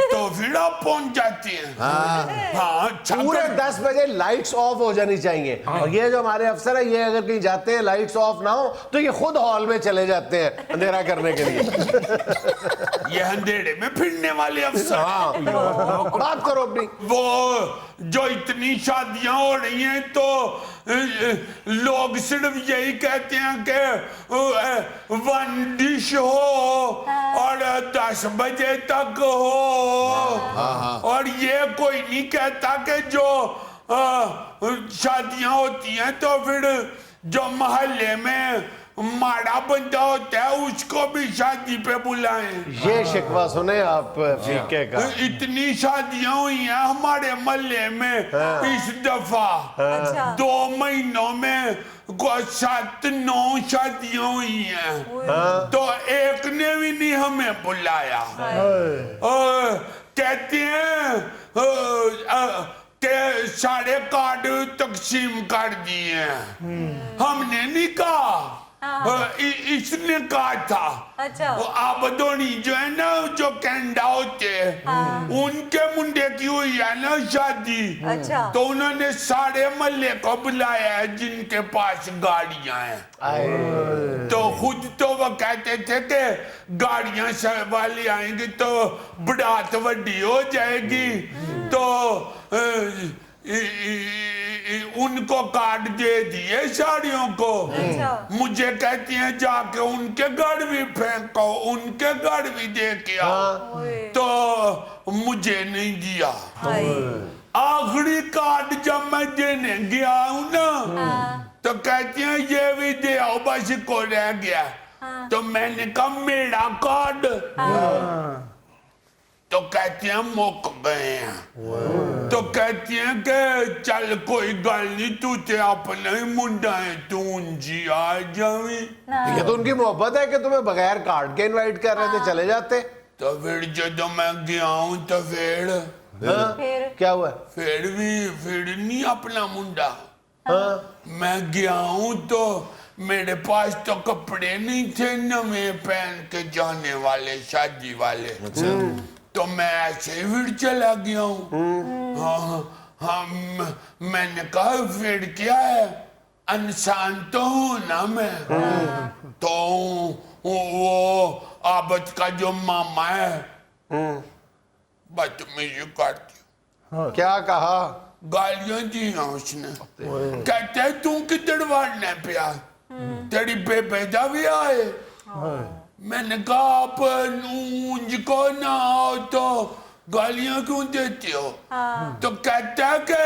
तो फिर आप पहुंच जाती हैं। हाँ, पूरे 10 बजे लाइट्स ऑफ हो जानी चाहिए। और ये जो हमारे अफसर है, ये अगर कहीं जाते हैं लाइट्स ऑफ ना हो तो ये खुद हॉल में चले जाते हैं अंधेरा करने के लिए। ये अंधेरे में फिरने वाले अफसर। हाँ, बात करो अपनी। वो जो इतनी शादियां हो रही हैं तो लोग सिर्फ यही कहते हैं कि 1 डिश हो और 10 बजे तक हो, और ये कोई नहीं कहता कि जो शादियां होती हैं तो फिर जो मोहल्ले में माड़ा बंदा होता है उसको भी शादी पे बुलाएं। ये शिकवा सुने आप फीके का। इतनी शादियां हुई हैं हमारे मोहल्ले में इस दफा 2 महीनों में 7-9 शादियां हुई हैं, तो एक ने भी नहीं हमें बुलाया। कहते हैं कि सारे कार्ड तकसीम कर दिए हैं। हमने नहीं कहा, इसने कहा था। अच्छा। आबदोनी जो है ना, जो कैंडा होते हैं, उनके मुंडे की हुई है ना शादी। अच्छा। तो उन्होंने सारे मोहल्ले को बुलाया है जिनके पास गाड़ियां हैं। तो खुद तो वो कहते थे कि गाड़ियां वाली आएंगी तो बरात वड्डी हो जाएगी। तो उनको कार्ड दे दिए साड़ियों को। मुझे कहती हैं जाके उनके घर भी फेंको, उनके घर भी दे के आओ। तो मुझे नहीं दिया। आखिरी कार्ड जब मैं देने गया हूं ना, तो कहती हैं ये भी दे आओ, बस को रह गया। तो मैंने कहा मेरा कार्ड, तो कहती हैं मुक गए हैं। तो कहती हैं कि चल कोई गल नहीं, तू ते अपना ही मुंडा है, तू जी आ जावी। ये तो उनकी मोहब्बत है कि तुम्हें बगैर कार्ड के इनवाइट कर रहे थे, चले जाते। तो फिर जो मैं गया हूं तो फिर क्या हुआ? फिर नहीं अपना मुंडा। मैं गया हूं तो मेरे पास तो कपड़े नहीं थे नवे पहन के जाने वाले, शादी वाले। तो मैं ऐसे ही फिर चला गया हूँ। हाँ, मैंने कहा फिर क्या है, इंसान तो हूँ ना मैं। तो वो आबद का जो मामा है बदतमीजी करती। क्या कहा? गालियां दी उसने। कहते तू किधर वाड़ने पिया, तेरी बेबे दा भी आए। मैंने कहा आप ऊंज को ना आओ तो गालियां क्यों देते हो? तो कहता है कि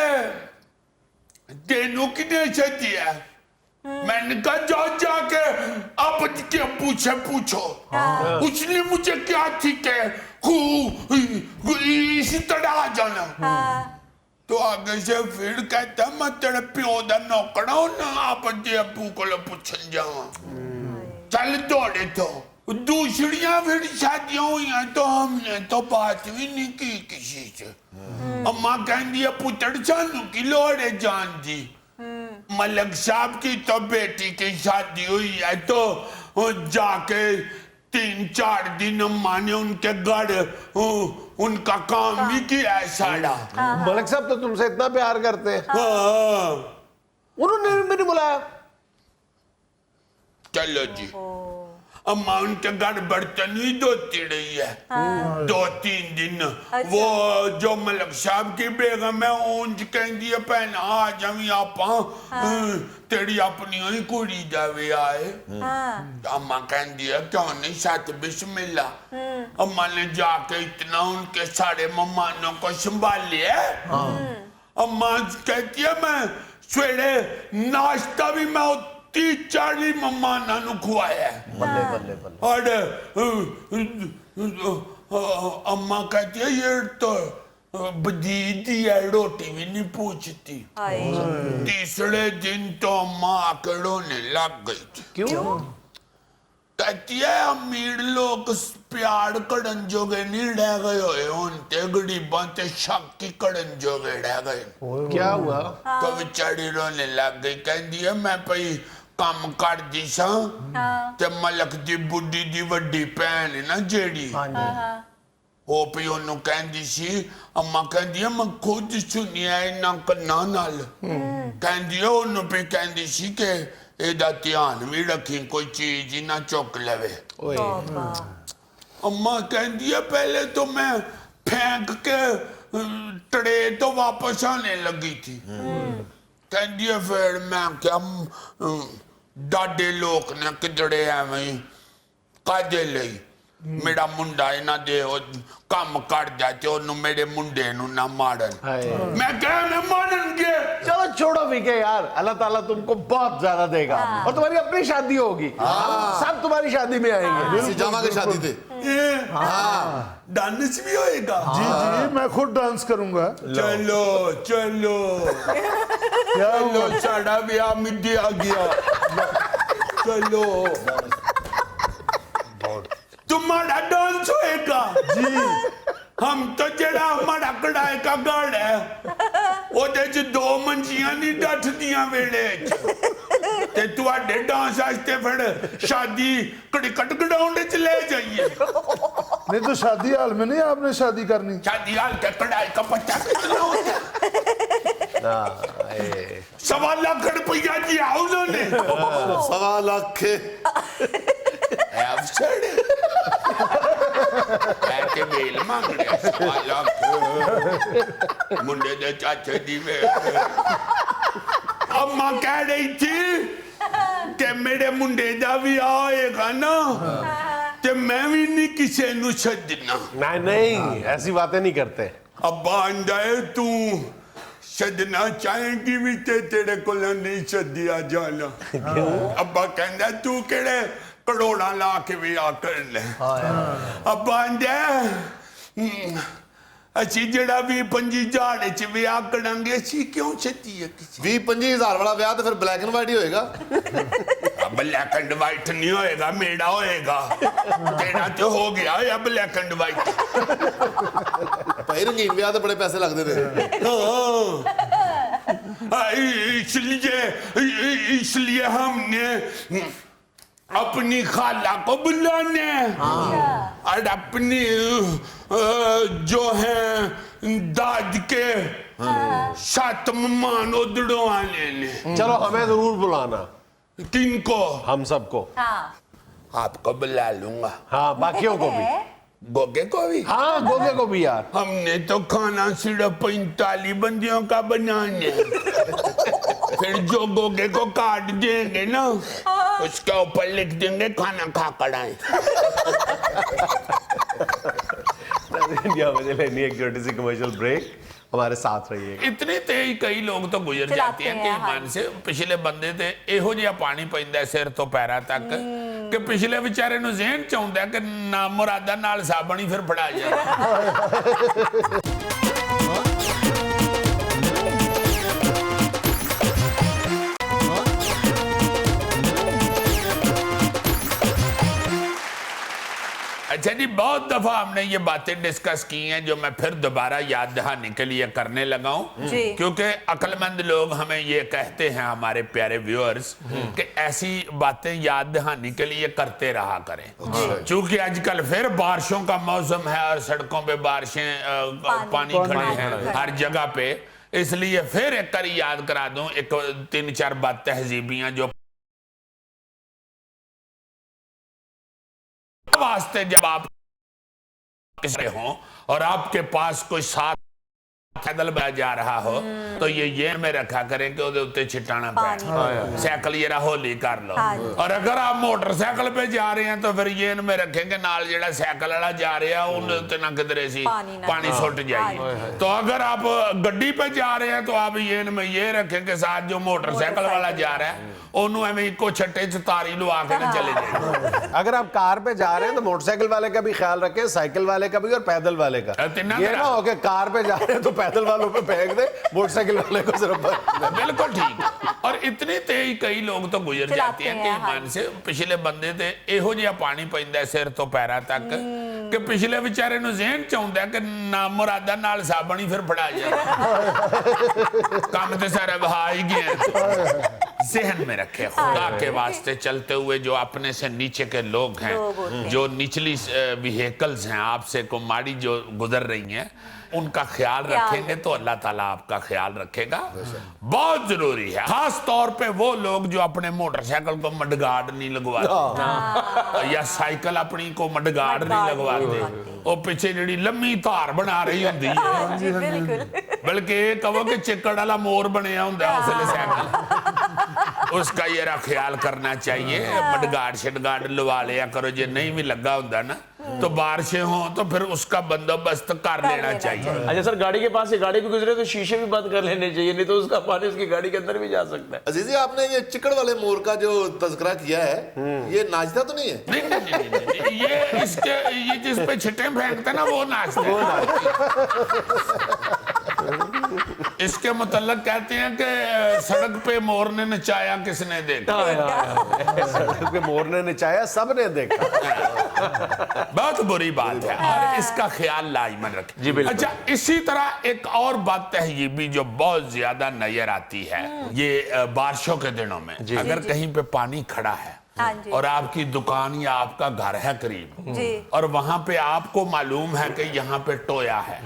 तेनू किने से दिया? मैंने कहा जाओ जाके आप के पूछे पूछो। उसने मुझे क्या थी के इसी तरह आ जाना। तो आगे से फिर कहता मैं तेरे प्यो दा नौकड़ा हूं ना, आप अबू को पूछन जावा। चल दौड़े तो दूसरियां फिर शादियां हुई तो हमने तो बात भी नहीं की किसी से। अम्मा कहती है पुत्र सानू की लोड़ है जान दी। मलक साहब की तो बेटी की शादी हुई है तो जाके 3-4 दिन अम्मा ने उनके घर उनका काम भी किया है सारा। मलिक साहब तो तुमसे इतना प्यार करते हैं। हाँ। उन्होंने भी नहीं बुलाया। चलो जी, अम्मा उनके घर बर्तन ही धोती रही है 2-3 दिन। वो जो मलक साहब की बेगम है ऊंज कहती है पहना आ जावी आपा तेरी अपनी ही कुड़ी जावे आए। अम्मा कहती है क्यों नहीं साथ बिस्मिल्लाह। अम्मा ने जाके इतना उनके सारे मेहमानों को संभाल लिया। अम्मा कहती है मैं सवेरे नाश्ता भी मैं 30-40 मेहमानों को खुआया है। और अम्मा कहती है ये तो बदीदी है, रोटी भी नहीं पूछती। तीसरे दिन तो अम्मा आके रोने लग गई थी। क्यों? कहती है अमीर लोग प्यार कड़न जोगे नहीं रह गए होए, उनते गरीबां ते शक की कड़न जोगे रह गए। क्या हुआ? तो बेचारी रोने लग गई। कहती है मैं भाई काम कर दी सा ते मलक दी बुढ़ी दी वड्डी भैन है ना जेड़ी, वो भी ओनू कहती सी। अम्मा कहती है मैं खुद सुनिया इन्ना कन्ना नाल। कहती है ओनू भी कहती सी के एदा ध्यान भी रखी कोई चीज ही ना चुक लवे। अम्मा कहती है पहले तो मैं फेंक के ट्रे तो वापस आने लगी थी। कहती है फिर मैं क्या डाडे लोग ने किधरे एवं काजे लई मेरा मुंडा इना दे काम कर जाते ओनू मेरे मुंडे नू ना मारन। मैं कह मैं मारनगे। चलो छोड़ो विके यार, अल्लाह ताला तुमको बहुत ज्यादा देगा और तुम्हारी अपनी शादी होगी। सब तुम्हारी शादी में आएंगे। जामा की शादी थे। डांस भी होएगा। जी मैं खुद डांस करूंगा। चलो चलो चलो साड़ा ब्याह मिड्डी आ गया। चलो तुम्हारा डांस होएगा जी। हम तो जड़ा हमारा कढ़ाई का गढ़ है ओदे च 2 मंजियां नहीं डठदियां वेले ते तुहाडे डांस आस्ते फिर शादी क्रिकेट ग्राउंड च ले जाइए। नहीं तो शादी हाल में नहीं आपने शादी करनी। शादी हाल के कढ़ाई का पत्ता कितना होता है? 1.25 लाख रुपया दिया उन्होंने। 1.25 लाख ऐसे बेल मांग रहे मुंडे दे चाचे दी वे अम्मा कह रही थी कि मेरे मुंडे दा भी आएगा ना तो मैं भी नहीं किसी नु छड्डना। नहीं नहीं, ऐसी बातें नहीं करते। अब्बा आंदा है तू छड्डना चाहेगी भी ते तेरे को नहीं छड्डिया जाना। अब्बा कहंदा तू केड़े करोड़ा ला के भी आ कर ले। अब्बा आंदा ਅਸੀਂ ਜਿਹੜਾ ਵੀ 25,000 ਚ ਵਿਆਹ ਕਰਾਂਗੇ ਅਸੀਂ ਕਿਉਂ ਛੱਡੀ ਹੈ ਕਿਸੇ 20-25 ਵਾਲਾ ਵਿਆਹ ਤਾਂ ਫਿਰ ਬਲੈਕ ਐਂਡ ਵਾਈਟ ਹੀ ਹੋਏਗਾ। ਬਲੈਕ ਐਂਡ ਵਾਈਟ ਨਹੀਂ ਹੋਏਗਾ, ਮੇਰਾ ਹੋਏਗਾ। ਤੇਰਾ ਤੇ ਹੋ ਗਿਆ ਹੈ ਬਲੈਕ ਐਂਡ ਵਾਈਟ। ਭਾਈ ਰੰਗੀਨ ਵਿਆਹ ਤੇ ਬੜੇ ਪੈਸੇ ਲੱਗਦੇ ਨੇ। इसलिए हमने अपनी खाला को बुलाने और अपनी जो है दाद के 7 मेहमान उधड़वाने ने। चलो हमें जरूर बुलाना। किनको? हम सबको। आपको बुला लूंगा। हाँ, बाकियों को भी। गोगे को भी? हाँ, गोगे को भी यार। हमने तो खाना सिर्फ 45 बंदियों का बनाने। फिर जो गोगे को काट देंगे ना उसके ऊपर लिख देंगे खाना खा कर आए। मुझे लेनी एक छोटी सी कमर्शियल ब्रेक, हमारे साथ रहिए। इतने ते ही कई लोग तो गुजर जाते हैं कि मन से पिछले बंदे ते ਇਹੋ ਜਿਹਾ ਪਾਣੀ ਪੈਂਦਾ ਸਿਰ ਤੋਂ ਪੈਰਾਂ ਤੱਕ ਕਿ ਪਿਛਲੇ ਵਿਚਾਰੇ ਨੂੰ ਜ਼ਿਹਨ ਚ ਆਉਂਦਾ ਕਿ ਨਾ ਮੁਰਾਦਾ ਨਾਲ ਸਾਬਣ ਹੀ ਫਿਰ ਫੜਾ ਜਾਂਦਾ। अच्छा जी, बहुत दफा हमने ये बातें डिस्कस की हैं जो मैं फिर दोबारा याद दहाने के लिए करने लगा हूं, क्योंकि अक्लमंद लोग हमें ये कहते हैं, हमारे प्यारे व्यूअर्स, कि ऐसी बातें याद दहाने के लिए करते रहा करें। चूंकि आजकल फिर बारिशों का मौसम है और सड़कों पे बारिशें पानी खड़े हैं हर जगह पे, इसलिए फिर एक बार याद करा दूं एक 3-4 बात तहजीबियां जो वास्ते जब आप किसी हों और आपके पास कोई साथ पैदल जा रहा हो तो ये में रखा करें कि उधर उत्ते छिटाना पे साइकिल ये होली कर लो। और अगर आप मोटरसाइकिल पे जा रहे हैं तो फिर ये में रखेंगे नाल जेड़ा साइकिल वाला जा रहा है उन उत्ते ना किधरे सी पानी सुट जाए। तो अगर आप गड्डी पे जा रहे हैं तो आप ये में ये रखेंगे साथ जो मोटरसाइकिल वाला जा रहा है उन्होंने एवं इको छट्टे च तारी लुआ के ना चले जाए। अगर आप कार पे जा रहे हैं तो मोटरसाइकिल वाले का भी ख्याल रखें, साइकिल वाले का भी और पैदल वाले का। ये ना हो कि कार पे जा रहे हैं तो पैदल वालों पे फेंक दे, मोटरसाइकिल वाले को सिर्फ। बिल्कुल ठीक। और इतने ते ही कई लोग तो गुजर जाते हैं कि मन से पिछले बंदे ते ਇਹੋ ਜਿਹਾ ਪਾਣੀ ਪੈਂਦਾ ਸਿਰ ਤੋਂ ਪੈਰਾਂ ਤੱਕ ਕਿ ਪਿਛਲੇ ਵਿਚਾਰੇ ਨੂੰ ਜ਼ਿਹਨ ਚ ਆਉਂਦਾ ਕਿ ਨਾ ਮੁਰਾਦਾ ਨਾਲ ਸਾਬਣ ਹੀ ਫਿਰ ਫੜਾ ਜਾਂਦਾ। ਕੰਮ ਤੇ ਸਾਰਾ ਵਹਾ ਹੀ ਗਿਆ। जहन में रखे, खुदा के वास्ते चलते हुए जो अपने से नीचे के लोग हैं, जो निचली व्हीकल्स हैं, आपसे को माड़ी जो गुजर रही हैं, उनका ख्याल रखेंगे तो अल्लाह ताला आपका ख्याल रखेगा। बहुत जरूरी है, खास तौर पे वो लोग जो अपने मोटरसाइकिल को मडगार्ड नहीं लगवाते या साइकिल अपनी को मडगार्ड नहीं लगवाते, वो पीछे जी लम्मी धार बना रही होंगी है, बल्कि कहो कि चिकड़ वाला मोर बनया होंगे उसले साइकिल, उसका ये ख्याल करना चाहिए। मडगार्ड शडगार्ड लवा लिया करो, जो नहीं भी लगा होता ना तो बारिशें हो तो फिर उसका बंदोबस्त कर लेना चाहिए। अच्छा सर, गाड़ी के पास से गाड़ी भी गुजरे तो शीशे भी बंद कर लेने चाहिए, नहीं तो उसका पानी उसकी गाड़ी के अंदर भी जा सकता है। अजीजी, आपने ये चिकड़ वाले मोर का जो तज़किरा किया है, ये नाचता तो नहीं है? नहीं, ये इसके ये जिस पे छिटे फेंकते ना वो नाचते इसके मतलब कहते हैं कि सड़क पे मोर ने नचाया किसने देखा। सड़क पे मोर ने नचाया सबने देखा। बहुत बुरी बात है और इसका ख्याल लाजमन रखें। अच्छा, इसी तरह एक और बात तहजीबी जो बहुत ज्यादा नजर आती है, ये बारिशों के दिनों में अगर कहीं पे पानी खड़ा है और आपकी दुकान या आपका घर है करीब और वहां पे आपको मालूम है कि यहाँ पे टोया है,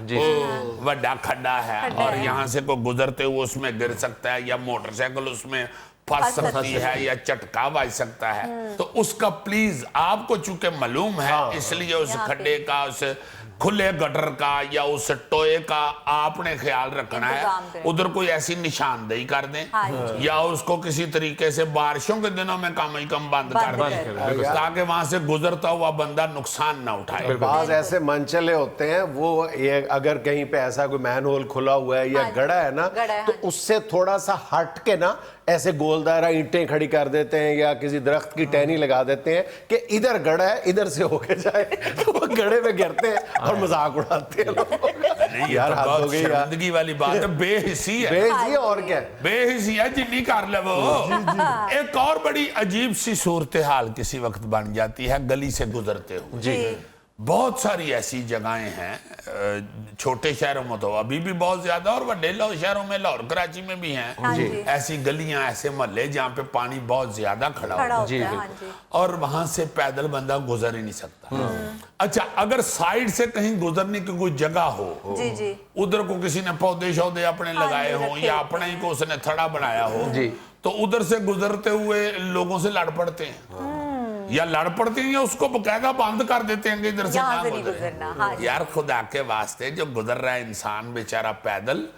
वड्डा खड्डा है और यहाँ से कोई गुजरते हुए उसमें गिर सकता है या मोटरसाइकिल उसमें फंस सकती है या चटका बज सकता है, तो उसका प्लीज आपको चूंकि मालूम है इसलिए उस खड्डे का, उस खुले गटर का या उस टोए का आपने ख्याल रखना इंतजाम है, करें। उधर कोई ऐसी निशानदेही कर दें हाँ जी। या उसको किसी तरीके से बारिशों के दिनों में कम ही कम बंद कर दें ताकि वहां से गुजरता हुआ बंदा नुकसान ना उठाए। बाज ऐसे मनचले होते हैं, वो ये अगर कहीं पे ऐसा कोई मैन होल खुला हुआ है या हाँ जी, गड़ा है ना, गड़ा है, तो हाँ जी। उससे थोड़ा सा हट के ना ऐसे गोल दायरा ईंटें खड़ी कर देते हैं या किसी दरख्त की टहनी लगा देते हैं कि इधर गड़ा है, इधर से होके जाए। तो वो गड़े में गिरते हैं और मजाक उड़ाते हैं लोग। नहीं, यार ये तो हद हो बहुत गई यार, शर्मिंदगी वाली बात है, बेहिसी है, बेइज्जती है और क्या है। बेहिसी है जिन्नी कर ले वो। एक और बड़ी अजीब सी सूरत हाल किसी वक्त बन जाती है गली से गुजरते हुए। जी बहुत सारी ऐसी जगहें हैं, छोटे शहरों में तो अभी भी बहुत ज्यादा और बड़े शहरों में, लाहौर कराची में भी हैं हाँ जी। ऐसी गलियां, ऐसे मोहल्ले जहाँ पे पानी बहुत ज्यादा खड़ा खड़ा हो होता है, हाँ जी। और वहां से पैदल बंदा गुजर ही नहीं सकता। अच्छा, अगर साइड से कहीं गुजरने की कोई जगह हो, जी जी उधर को किसी ने पौधे शौधे अपने हाँ लगाए जी, हों रखे या होते अपने ही को उसने थड़ा बनाया हो, जी। तो उधर से गुजरते हुए लोगों से लड़ पड़ते हैं या लड़ पड़ते हैं या उसको बकायदा बंद कर देते हैं कि इधर से यहाँ ना से नहीं गुजरे। गुजरना, हाँ जी। यार खुदा के वास्ते जो गुजर रहा है इंसान बेचारा पैदल,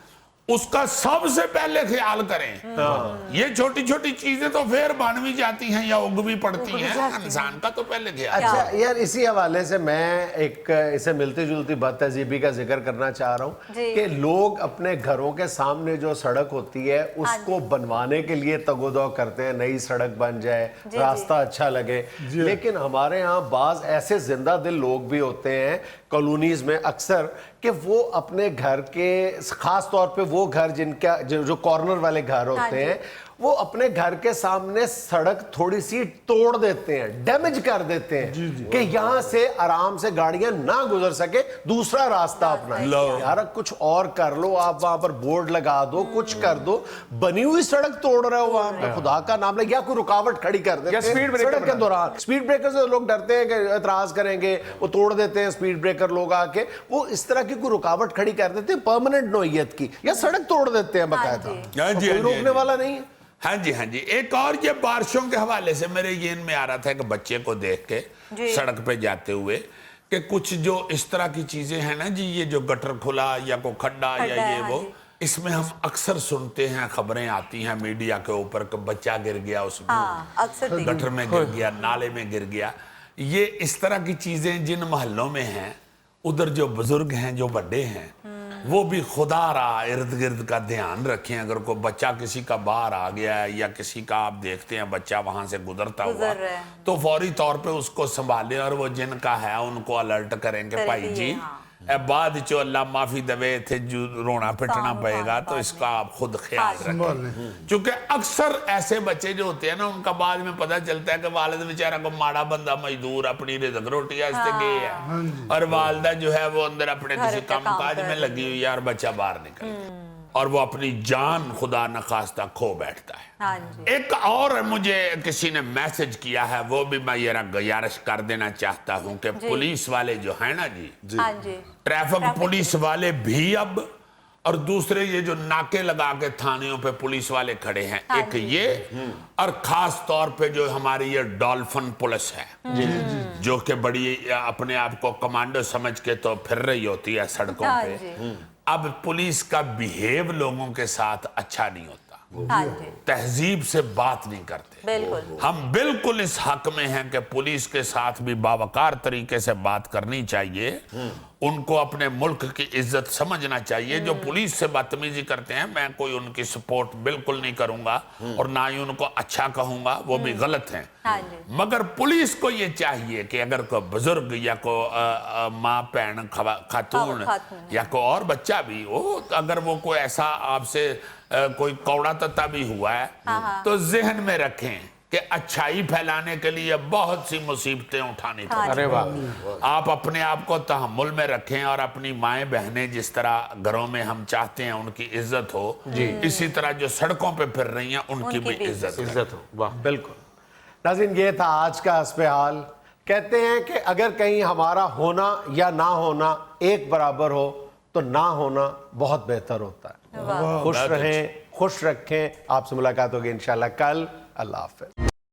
उसका सबसे पहले ख्याल करें। ये छोटी छोटी चीजें तो फिर बन भी जाती हैं या उग भी पड़ती हैं, इंसान का तो पहले ख्याल। अच्छा यार, इसी हवाले से मैं एक इसे मिलती जुलती बदतहजीबी का जिक्र करना चाह रहा हूँ जी। कि लोग अपने घरों के सामने जो सड़क होती है उसको बनवाने के लिए तगोदो करते हैं, नई सड़क बन जाए, जी, रास्ता अच्छा लगे। लेकिन हमारे यहाँ बाज ऐसे जिंदा दिल लोग भी होते हैं कॉलोनीज में अक्सर, कि वो अपने घर के, खास तौर पे वो घर जिनका जो कॉर्नर वाले घर होते हैं, वो अपने घर के सामने सड़क थोड़ी सी तोड़ देते हैं, डैमेज कर देते हैं कि यहाँ से आराम से गाड़ियां ना गुजर सके, दूसरा रास्ता अपना। यार कुछ और कर लो, आप वहां पर बोर्ड लगा दो, कुछ कर दो, बनी हुई सड़क तोड़ रहे हो वहां पर, खुदा का नाम ले, या कोई रुकावट खड़ी कर देते हैं स्पीड ब्रेकर सड़क के दौरान। स्पीड ब्रेकर से लोग डरते हैं कि एतराज करेंगे, वो तोड़ देते हैं स्पीड ब्रेकर लोग आके, वो इस तरह की कोई रुकावट खड़ी कर देते हैं परमानेंट नोयत की, या सड़क तोड़ देते हैं बाकायदा, हाँ जी, कोई हाँ जी, रोकने वाला नहीं है। हाँ जी, हाँ जी। एक और ये बारिशों के हवाले से मेरे ये में आ रहा था कि बच्चे को देख के जी। सड़क पे जाते हुए कि कुछ जो इस तरह की चीजें हैं ना जी, ये जो गटर खुला या कोई खड्डा या खड्डा है, ये हाँ वो, जी। इसमें हम अक्सर सुनते हैं, खबरें आती हैं मीडिया के ऊपर कि बच्चा गिर गया उसमें, हाँ अक्सर देखिए। गटर में गिर गया, नाले में गिर गया। ये इस तरह की चीजें जिन मोहल्लों में हैं, उधर जो बुजुर्ग हैं, जो बड़े हैं, वो भी खुदा रहा इर्द गिर्द का ध्यान रखें। अगर कोई बच्चा किसी का बाहर आ गया है या किसी का आप देखते हैं बच्चा वहां से गुजरता हुआ, गुजर रहा है। तो फौरी तौर पे उसको संभालें और वो जिनका है उनको अलर्ट करें कि करें भाई कि जी ये, हाँ। ए बाद चो अल्लाह माफी दवे थे जो रोना पिटना सामने पड़ेगा, तो बाद इसका में। आप खुद ख्याल हाँ जी। रखें। क्योंकि अक्सर ऐसे बच्चे जो होते हैं ना, उनका बाद में पता चलता है कि वालिद बेचारा को माड़ा बंदा मजदूर अपनी रिज़्क़ रोटी आस्ते गए है, और वालदा जो है वो अंदर अपने घर किसी का काम काम काज कर में रही लगी हुई है और बच्चा बाहर निकल गया और वो अपनी जान खुदा न खास्ता खो बैठता है। हाँ जी। एक और मुझे किसी ने मैसेज किया है, वो भी मैं ये गुजारिश कर देना चाहता हूँ कि पुलिस वाले जो है ना जी, हाँ जी। ट्रैफिक पुलिस वाले भी अब, और दूसरे ये जो नाके लगा के थानियों पे पुलिस वाले खड़े हैं, हाँ एक जी। ये, और खास तौर पे जो हमारी ये डॉल्फिन पुलिस है, जो कि बड़ी अपने आप को कमांडो समझ के तो फिर रही होती है सड़कों हाँ पे। जी। अब पुलिस का बिहेव लोगों के साथ अच्छा नहीं होता, हाँ जी तहजीब से बात नहीं करते। बिल्कुल। हम बिल्कुल इस हक में हैं कि पुलिस के साथ भी बावकार तरीके से बात करनी चाहिए, उनको अपने मुल्क की इज्जत समझना चाहिए। जो पुलिस से बदतमीजी करते हैं, मैं कोई उनकी सपोर्ट बिल्कुल नहीं करूंगा और ना ही उनको अच्छा कहूंगा, वो भी गलत हैं। हाँ जी। मगर पुलिस को ये चाहिए कि अगर कोई बुजुर्ग या कोई माँ बहन खातून खातून या कोई और बच्चा भी हो, अगर वो कोई ऐसा आपसे कोई कौड़ा तत्ता भी हुआ है, तो जहन में रखें कि अच्छाई फैलाने के लिए बहुत सी मुसीबतें उठानी पड़ती हैं। अरे वाह, आप अपने आप को तहम्मुल में रखें और अपनी माएं बहनें जिस तरह घरों में हम चाहते हैं उनकी इज्जत हो, इसी तरह जो सड़कों पे फिर रही हैं उनकी भी इज्जत हो। वाह, बिल्कुल। नाज़रीन, ये था आज का हस्बे हाल। कहते हैं कि अगर कहीं हमारा होना या ना होना एक बराबर हो, तो ना होना बहुत बेहतर होता है। खुश रहें, खुश रखें। आपसे मुलाकात होगी इंशाल्लाह कल। अल्लाह हाफ़िज़।